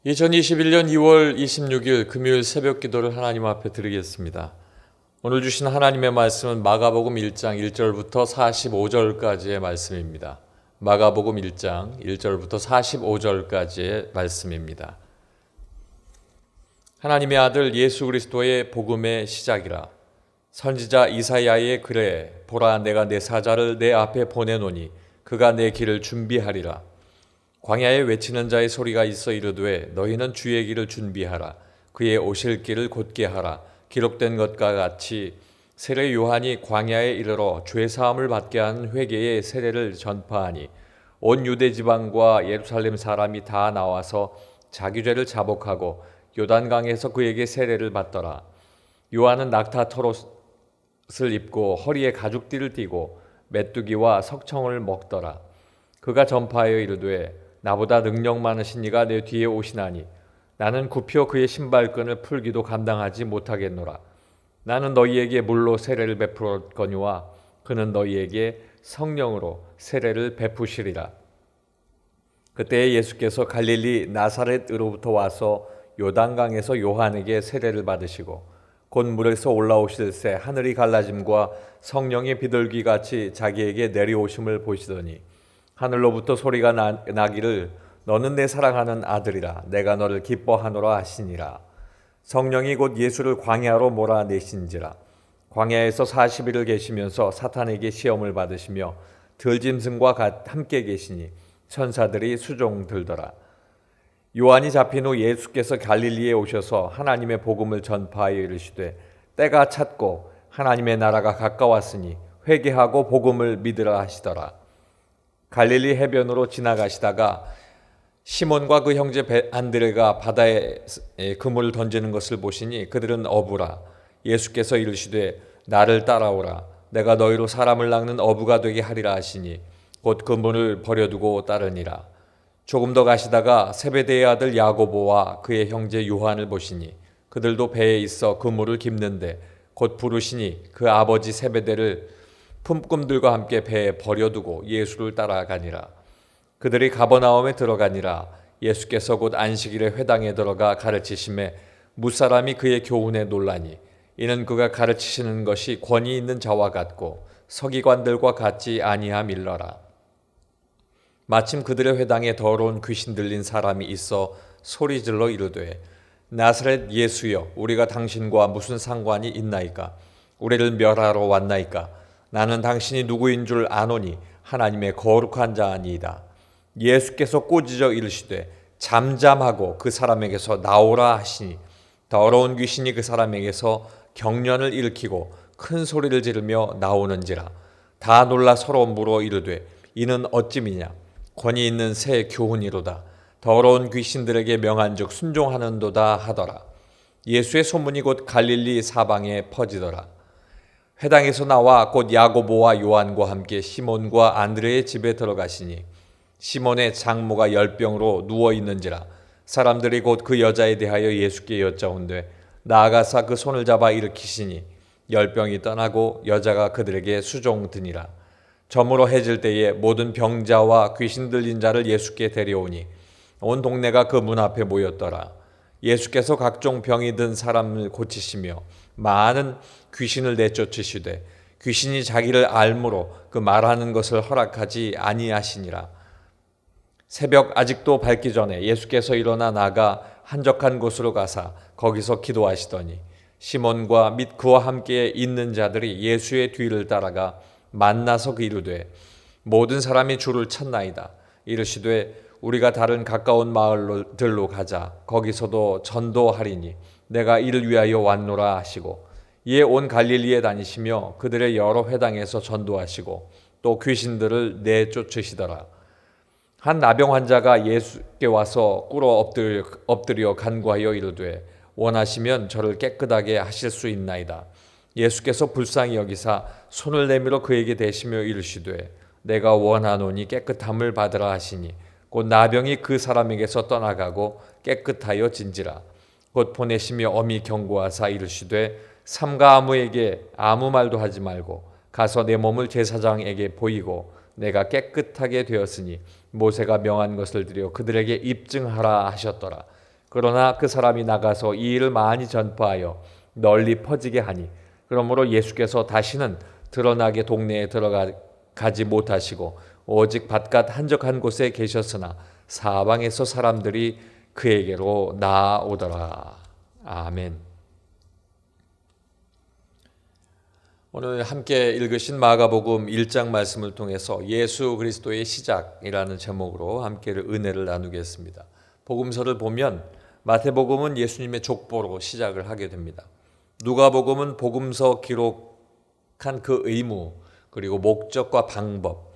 2021년 2월 26일 금요일 새벽 기도를 하나님 앞에 드리겠습니다. 오늘 주신 하나님의 말씀은 마가복음 1장 1절부터 45절까지의 말씀입니다. 마가복음 1장 1절부터 45절까지의 말씀입니다. 하나님의 아들 예수 그리스도의 복음의 시작이라. 선지자 이사야의 글에 보라 내가 내 사자를 내 앞에 보내노니 그가 내 길을 준비하리라. 광야에 외치는 자의 소리가 있어 이르되 너희는 주의 길을 준비하라. 그의 오실 길을 곧게 하라. 기록된 것과 같이 세례 요한이 광야에 이르러 죄 사함을 받게 한 회개의 세례를 전파하니 온 유대 지방과 예루살렘 사람이 다 나와서 자기 죄를 자복하고 요단강에서 그에게 세례를 받더라. 요한은 낙타 털옷을 입고 허리에 가죽띠를 띠고 메뚜기와 석청을 먹더라. 그가 전파하여 이르되 나보다 능력 많으신 이가 내 뒤에 오시나니 나는 굽혀 그의 신발끈을 풀기도 감당하지 못하겠노라. 나는 너희에게 물로 세례를 베풀었거니와 그는 너희에게 성령으로 세례를 베푸시리라. 그때 예수께서 갈릴리 나사렛으로부터 와서 요단강에서 요한에게 세례를 받으시고 곧 물에서 올라오실새 하늘이 갈라짐과 성령의 비둘기같이 자기에게 내려오심을 보시더니 하늘로부터 소리가 나기를 너는 내 사랑하는 아들이라 내가 너를 기뻐하노라 하시니라. 성령이 곧 예수를 광야로 몰아내신지라. 광야에서 40일을 계시면서 사탄에게 시험을 받으시며 들짐승과 함께 계시니 천사들이 수종 들더라. 요한이 잡힌 후 예수께서 갈릴리에 오셔서 하나님의 복음을 전파하여 이르시되 때가 찼고 하나님의 나라가 가까웠으니 회개하고 복음을 믿으라 하시더라. 갈릴리 해변으로 지나가시다가 시몬과 그 형제 안드레가 바다에 그물을 던지는 것을 보시니 그들은 어부라. 예수께서 이르시되 나를 따라오라. 내가 너희로 사람을 낚는 어부가 되게 하리라 하시니 곧 그물을 버려두고 따르니라. 조금 더 가시다가 세베대의 아들 야고보와 그의 형제 요한을 보시니 그들도 배에 있어 그물을 깁는데 곧 부르시니 그 아버지 세베대를 품꾼들과 함께 배에 버려두고 예수를 따라가니라. 그들이 가버나움에 들어가니라. 예수께서 곧 안식일에 회당에 들어가 가르치심에 무사람이 그의 교훈에 놀라니 이는 그가 가르치시는 것이 권위 있는 자와 같고 서기관들과 같지 아니함일러라. 마침 그들의 회당에 더러운 귀신 들린 사람이 있어 소리질러 이르되 나사렛 예수여 우리가 당신과 무슨 상관이 있나이까? 우리를 멸하러 왔나이까? 나는 당신이 누구인 줄 아노니 하나님의 거룩한 자니이다. 예수께서 꾸짖어 이르시되 잠잠하고 그 사람에게서 나오라 하시니 더러운 귀신이 그 사람에게서 경련을 일으키고 큰 소리를 지르며 나오는지라. 다 놀라 서로 물어 이르되 이는 어찌미냐? 권위 있는 새 교훈이로다. 더러운 귀신들에게 명한즉 순종하는도다 하더라. 예수의 소문이 곧 갈릴리 사방에 퍼지더라. 회당에서 나와 곧 야고보와 요한과 함께 시몬과 안드레의 집에 들어가시니 시몬의 장모가 10병으로 누워 있는지라. 사람들이 곧 그 여자에 대하여 예수께 여짜온되 나아가사 그 손을 잡아 일으키시니 10병이 떠나고 여자가 그들에게 수종드니라. 저물어 해질 때에 모든 병자와 귀신 들린 자를 예수께 데려오니 온 동네가 그 문 앞에 모였더라. 예수께서 각종 병이 든 사람을 고치시며 많은 귀신을 내쫓으시되 귀신이 자기를 알므로 그 말하는 것을 허락하지 아니하시니라. 새벽 아직도 밝기 전에 예수께서 일어나 나가 한적한 곳으로 가사 거기서 기도하시더니 시몬과 및 그와 함께 있는 자들이 예수의 뒤를 따라가 만나서 이르되 모든 사람이 주를 찾나이다. 이르시되 우리가 다른 가까운 마을들로 가자. 거기서도 전도하리니 내가 이를 위하여 왔노라 하시고 이에 온 갈릴리에 다니시며 그들의 여러 회당에서 전도하시고 또 귀신들을 내쫓으시더라. 한 나병 환자가 예수께 와서 꿇어 엎드려 간구하여 이르되 원하시면 저를 깨끗하게 하실 수 있나이다. 예수께서 불쌍히 여기사 손을 내밀어 그에게 대시며 이르시되 내가 원하노니 깨끗함을 받으라 하시니 곧 나병이 그 사람에게서 떠나가고 깨끗하여 진지라. 곧 보내시며 엄히 경고하사 이르시되 삼가 아무에게 아무 말도 하지 말고 가서 내 몸을 제사장에게 보이고 내가 깨끗하게 되었으니 모세가 명한 것을 드려 그들에게 입증하라 하셨더라. 그러나 그 사람이 나가서 이 일을 많이 전파하여 널리 퍼지게 하니 그러므로 예수께서 다시는 드러나게 동네에 들어가지 못하시고 오직 바깥 한적한 곳에 계셨으나 사방에서 사람들이 그에게로 나아오더라. 아멘. 오늘 함께 읽으신 마가복음 1장 말씀을 통해서 예수 그리스도의 시작이라는 제목으로 함께 은혜를 나누겠습니다. 복음서를 보면 마태복음은 예수님의 족보로 시작을 하게 됩니다. 누가복음은 복음서 기록한 그 의무 그리고 목적과 방법,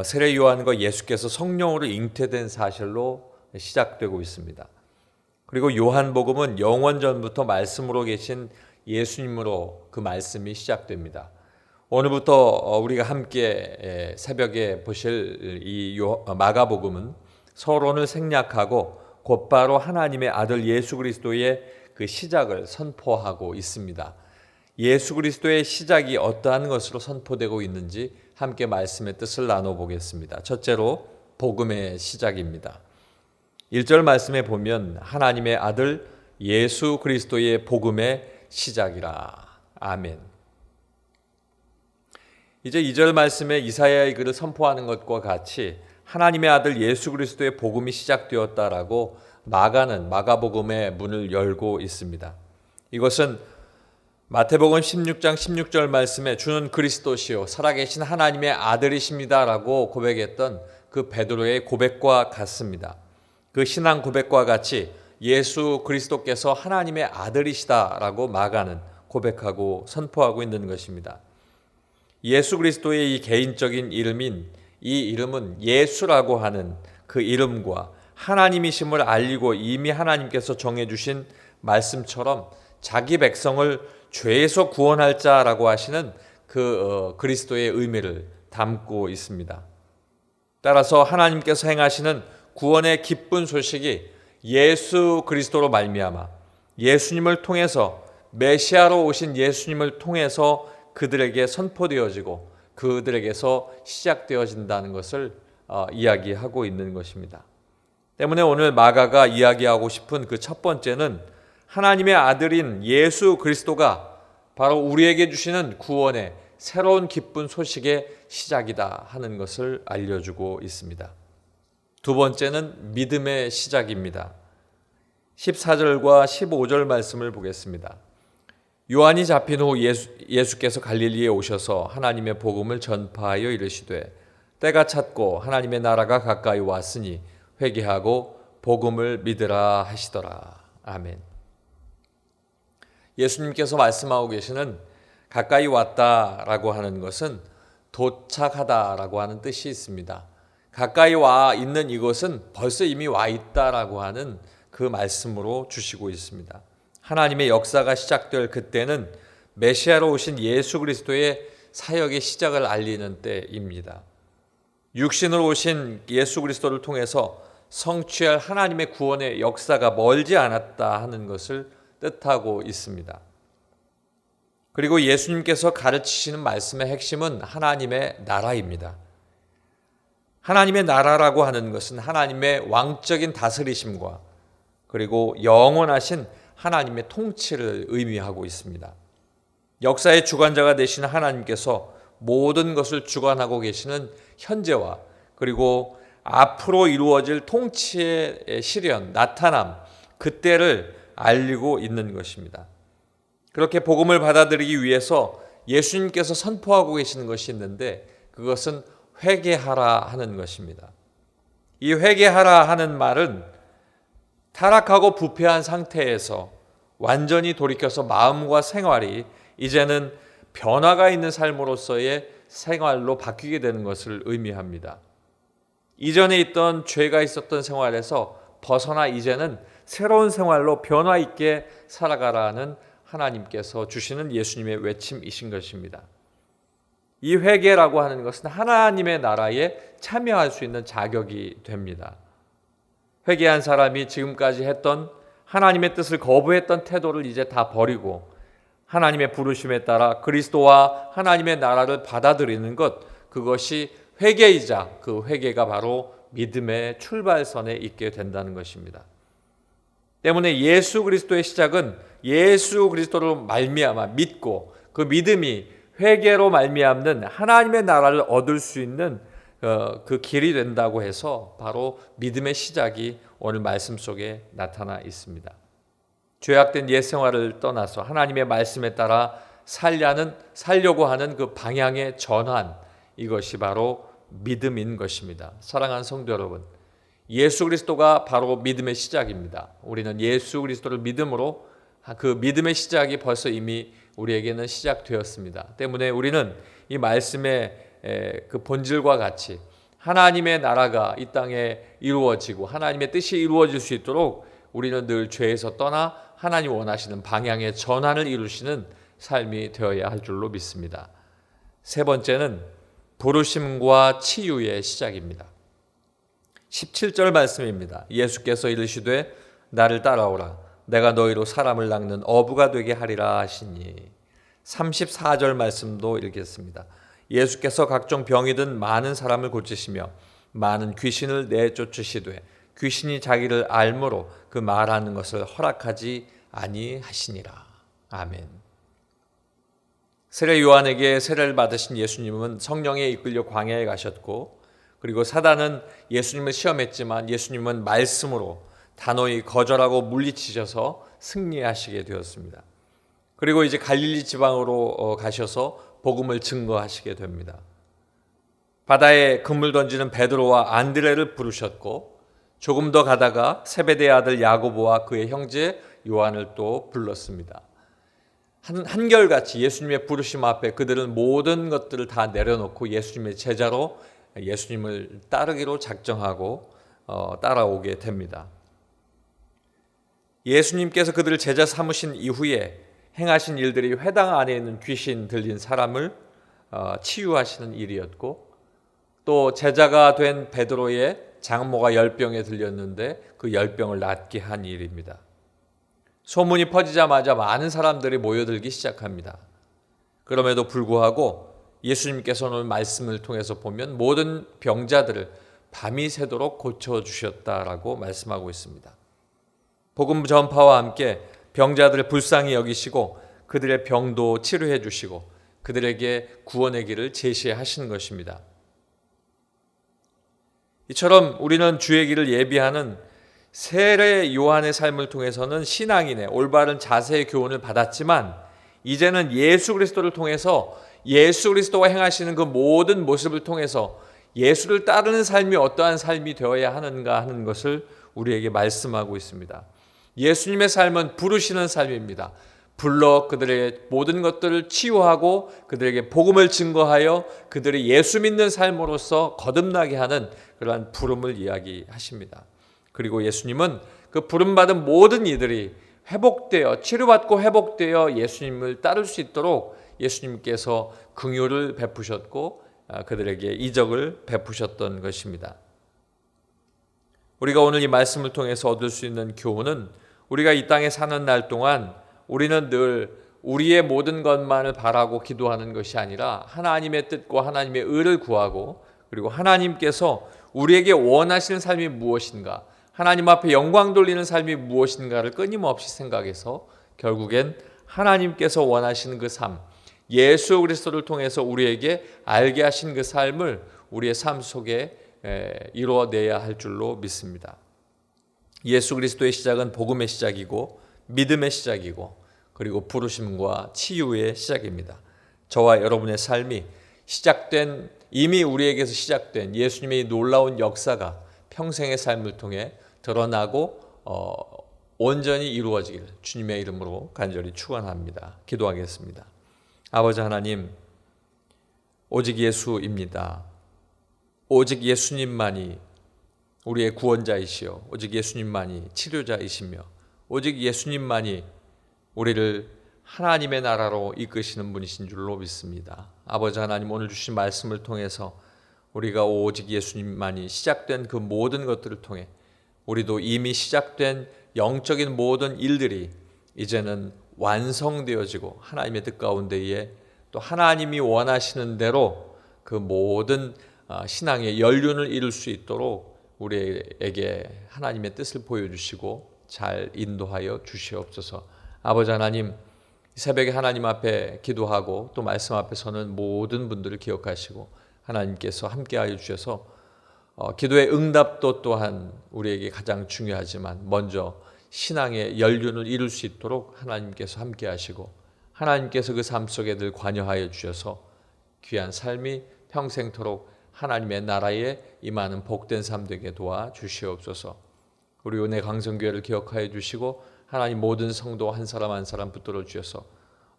세례 요한과 예수께서 성령으로 잉태된 사실로 시작되고 있습니다. 그리고 요한복음은 영원 전부터 말씀으로 계신 예수님으로 그 말씀이 시작됩니다. 오늘부터 우리가 함께 새벽에 보실 이 마가복음은 서론을 생략하고 곧바로 하나님의 아들 예수 그리스도의 그 시작을 선포하고 있습니다. 예수 그리스도의 시작이 어떠한 것으로 선포되고 있는지 함께 말씀의 뜻을 나눠보겠습니다. 첫째로 복음의 시작입니다. 1절 말씀에 보면 하나님의 아들 예수 그리스도의 복음의 시작이라. 아멘. 이제 2절 말씀에 이사야의 글을 선포하는 것과 같이 하나님의 아들 예수 그리스도의 복음이 시작되었다라고 마가복음의 문을 열고 있습니다. 이것은 마태복음 16장 16절 말씀에 주는 그리스도시요 살아계신 하나님의 아들이십니다라고 고백했던 그 베드로의 고백과 같습니다. 그 신앙 고백과 같이 예수 그리스도께서 하나님의 아들이시다라고 마가는 고백하고 선포하고 있는 것입니다. 예수 그리스도의 이 개인적인 이름인 이 이름은 예수라고 하는 그 이름과 하나님이심을 알리고 이미 하나님께서 정해주신 말씀처럼 자기 백성을 죄에서 구원할 자라고 하시는 그 그리스도의 의미를 담고 있습니다. 따라서 하나님께서 행하시는 구원의 기쁜 소식이 예수 그리스도로 말미암아 예수님을 통해서 메시아로 오신 예수님을 통해서 그들에게 선포되어지고 그들에게서 시작되어진다는 것을 이야기하고 있는 것입니다. 때문에 오늘 마가가 이야기하고 싶은 그 첫 번째는 하나님의 아들인 예수 그리스도가 바로 우리에게 주시는 구원의 새로운 기쁜 소식의 시작이다 하는 것을 알려주고 있습니다. 두 번째는 믿음의 시작입니다. 14절과 15절 말씀을 보겠습니다. 요한이 잡힌 후 예수께서 갈릴리에 오셔서 하나님의 복음을 전파하여 이르시되 때가 찼고 하나님의 나라가 가까이 왔으니 회개하고 복음을 믿으라 하시더라. 아멘. 예수님께서 말씀하고 계시는 가까이 왔다라고 하는 것은 도착하다라고 하는 뜻이 있습니다. 가까이 와 있는 이것은 벌써 이미 와 있다라고 하는 그 말씀으로 주시고 있습니다. 하나님의 역사가 시작될 그때는 메시아로 오신 예수 그리스도의 사역의 시작을 알리는 때입니다. 육신으로 오신 예수 그리스도를 통해서 성취할 하나님의 구원의 역사가 멀지 않았다 하는 것을 뜻하고 있습니다. 그리고 예수님께서 가르치시는 말씀의 핵심은 하나님의 나라입니다. 하나님의 나라라고 하는 것은 하나님의 왕적인 다스리심과 그리고 영원하신 하나님의 통치를 의미하고 있습니다. 역사의 주관자가 되시는 하나님께서 모든 것을 주관하고 계시는 현재와 그리고 앞으로 이루어질 통치의 실현, 나타남, 그때를 알리고 있는 것입니다. 그렇게 복음을 받아들이기 위해서 예수님께서 선포하고 계시는 것이 있는데 그것은 회개하라 하는 것입니다. 이 회개하라 하는 말은 타락하고 부패한 상태에서 완전히 돌이켜서 마음과 생활이 이제는 변화가 있는 삶으로서의 생활로 바뀌게 되는 것을 의미합니다. 이전에 있던 죄가 있었던 생활에서 벗어나 이제는 새로운 생활로 변화 있게 살아가라는 하나님께서 주시는 예수님의 외침이신 것입니다. 이 회개라고 하는 것은 하나님의 나라에 참여할 수 있는 자격이 됩니다. 회개한 사람이 지금까지 했던 하나님의 뜻을 거부했던 태도를 이제 다 버리고 하나님의 부르심에 따라 그리스도와 하나님의 나라를 받아들이는 것, 그것이 회개이자 그 회개가 바로 믿음의 출발선에 있게 된다는 것입니다. 때문에 예수 그리스도의 시작은 예수 그리스도로 말미암아 믿고 그 믿음이 회개로 말미암는 하나님의 나라를 얻을 수 있는 그 길이 된다고 해서 바로 믿음의 시작이 오늘 말씀 속에 나타나 있습니다. 죄악된 옛 생활을 떠나서 하나님의 말씀에 따라 살려고 하는 그 방향의 전환, 이것이 바로 믿음인 것입니다. 사랑하는 성도 여러분, 예수 그리스도가 바로 믿음의 시작입니다. 우리는 예수 그리스도를 믿음으로 그 믿음의 시작이 벌써 이미 우리에게는 시작되었습니다. 때문에 우리는 이 말씀의 그 본질과 같이 하나님의 나라가 이 땅에 이루어지고 하나님의 뜻이 이루어질 수 있도록 우리는 늘 죄에서 떠나 하나님 원하시는 방향의 전환을 이루시는 삶이 되어야 할 줄로 믿습니다. 세 번째는 부르심과 치유의 시작입니다. 17절 말씀입니다. 예수께서 이르시되 나를 따라오라 내가 너희로 사람을 낚는 어부가 되게 하리라 하시니. 34절 말씀도 읽겠습니다. 예수께서 각종 병이 든 많은 사람을 고치시며 많은 귀신을 내쫓으시되 귀신이 자기를 알므로 그 말하는 것을 허락하지 아니하시니라. 아멘. 세례 요한에게 세례를 받으신 예수님은 성령에 이끌려 광야에 가셨고, 그리고 사단은 예수님을 시험했지만 예수님은 말씀으로 단호히 거절하고 물리치셔서 승리하시게 되었습니다. 그리고 이제 갈릴리 지방으로 가셔서 복음을 증거하시게 됩니다. 바다에 그물 던지는 베드로와 안드레를 부르셨고, 조금 더 가다가 세베대의 아들 야고보와 그의 형제 요한을 또 불렀습니다. 한결같이 예수님의 부르심 앞에 그들은 모든 것들을 다 내려놓고 예수님의 제자로 예수님을 따르기로 작정하고 따라오게 됩니다. 예수님께서 그들을 제자 삼으신 이후에 행하신 일들이 회당 안에 있는 귀신 들린 사람을 치유하시는 일이었고, 또 제자가 된 베드로의 장모가 열병에 들렸는데 그 열병을 낫게 한 일입니다. 소문이 퍼지자마자 많은 사람들이 모여들기 시작합니다. 그럼에도 불구하고 예수님께서는 말씀을 통해서 보면 모든 병자들을 밤이 새도록 고쳐주셨다라고 말씀하고 있습니다. 복음 전파와 함께 병자들을 불쌍히 여기시고 그들의 병도 치료해 주시고 그들에게 구원의 길을 제시하신 것입니다. 이처럼 우리는 주의 길을 예비하는 세례 요한의 삶을 통해서는 신앙인의 올바른 자세의 교훈을 받았지만, 이제는 예수 그리스도를 통해서 예수 그리스도가 행하시는 그 모든 모습을 통해서 예수를 따르는 삶이 어떠한 삶이 되어야 하는가 하는 것을 우리에게 말씀하고 있습니다. 예수님의 삶은 부르시는 삶입니다. 불러 그들의 모든 것들을 치유하고 그들에게 복음을 증거하여 그들이 예수 믿는 삶으로서 거듭나게 하는 그러한 부름을 이야기하십니다. 그리고 예수님은 그 부름받은 모든 이들이 회복되어 치료받고 회복되어 예수님을 따를 수 있도록 예수님께서 긍휼을 베푸셨고 그들에게 이적을 베푸셨던 것입니다. 우리가 오늘 이 말씀을 통해서 얻을 수 있는 교훈은, 우리가 이 땅에 사는 날 동안 우리는 늘 우리의 모든 것만을 바라고 기도하는 것이 아니라 하나님의 뜻과 하나님의 의를 구하고, 그리고 하나님께서 우리에게 원하시는 삶이 무엇인가, 하나님 앞에 영광 돌리는 삶이 무엇인가를 끊임없이 생각해서 결국엔 하나님께서 원하시는 그 삶, 예수 그리스도를 통해서 우리에게 알게 하신 그 삶을 우리의 삶 속에 이루어내야 할 줄로 믿습니다. 예수 그리스도의 시작은 복음의 시작이고 믿음의 시작이고 그리고 부르심과 치유의 시작입니다. 저와 여러분의 삶이 이미 우리에게서 시작된 예수님의 놀라운 역사가 평생의 삶을 통해 드러나고 온전히 이루어지길 주님의 이름으로 간절히 축원합니다. 기도하겠습니다. 아버지 하나님, 오직 예수입니다. 오직 예수님만이 우리의 구원자이시요, 오직 예수님만이 치료자이시며 오직 예수님만이 우리를 하나님의 나라로 이끄시는 분이신 줄로 믿습니다. 아버지 하나님, 오늘 주신 말씀을 통해서 우리가 오직 예수님만이 시작된 그 모든 것들을 통해 우리도 이미 시작된 영적인 모든 일들이 이제는 완성되어지고 하나님의 뜻 가운데에 또 하나님이 원하시는 대로 그 모든 신앙의 연륜을 이룰 수 있도록 우리에게 하나님의 뜻을 보여주시고 잘 인도하여 주시옵소서. 아버지 하나님, 새벽에 하나님 앞에 기도하고 또 말씀 앞에 서는 모든 분들을 기억하시고 하나님께서 함께하여 주셔서 기도의 응답도 또한 우리에게 가장 중요하지만 먼저 신앙의 연륜을 이룰 수 있도록 하나님께서 함께하시고 하나님께서 그 삶 속에 늘 관여하여 주셔서 귀한 삶이 평생토록 하나님의 나라에 임하는 복된 삶 되게 도와주시옵소서. 우리 은혜 강성교회를 기억하여 주시고 하나님 모든 성도 한 사람 한 사람 붙들어 주셔서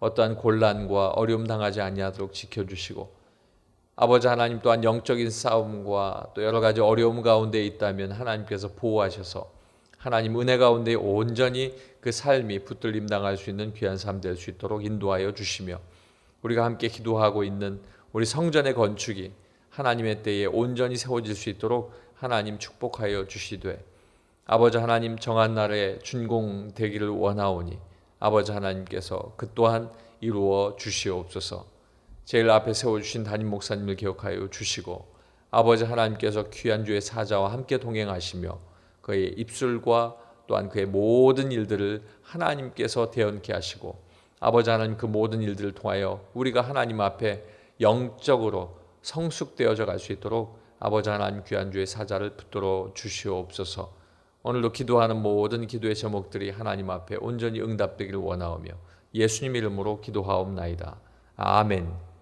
어떠한 곤란과 어려움 당하지 아니하도록 지켜주시고 아버지 하나님 또한 영적인 싸움과 또 여러 가지 어려움 가운데 있다면 하나님께서 보호하셔서 하나님 은혜 가운데 온전히 그 삶이 붙들림 당할 수 있는 귀한 삶 될 수 있도록 인도하여 주시며 우리가 함께 기도하고 있는 우리 성전의 건축이 하나님의 때에 온전히 세워질 수 있도록 하나님 축복하여 주시되 아버지 하나님 정한 날에 준공되기를 원하오니 아버지 하나님께서 그 또한 이루어 주시옵소서. 제일 앞에 세워주신 담임 목사님을 기억하여 주시고 아버지 하나님께서 귀한 주의 사자와 함께 동행하시며 그의 입술과 또한 그의 모든 일들을 하나님께서 대언케 하시고 아버지 하나님 그 모든 일들을 통하여 우리가 하나님 앞에 영적으로 성숙되어져 갈 수 있도록 아버지 하나님 귀한 주의 사자를 붙들어 주시옵소서. 오늘도 기도하는 모든 기도의 제목들이 하나님 앞에 온전히 응답되기를 원하오며 예수님 이름으로 기도하옵나이다. 아멘.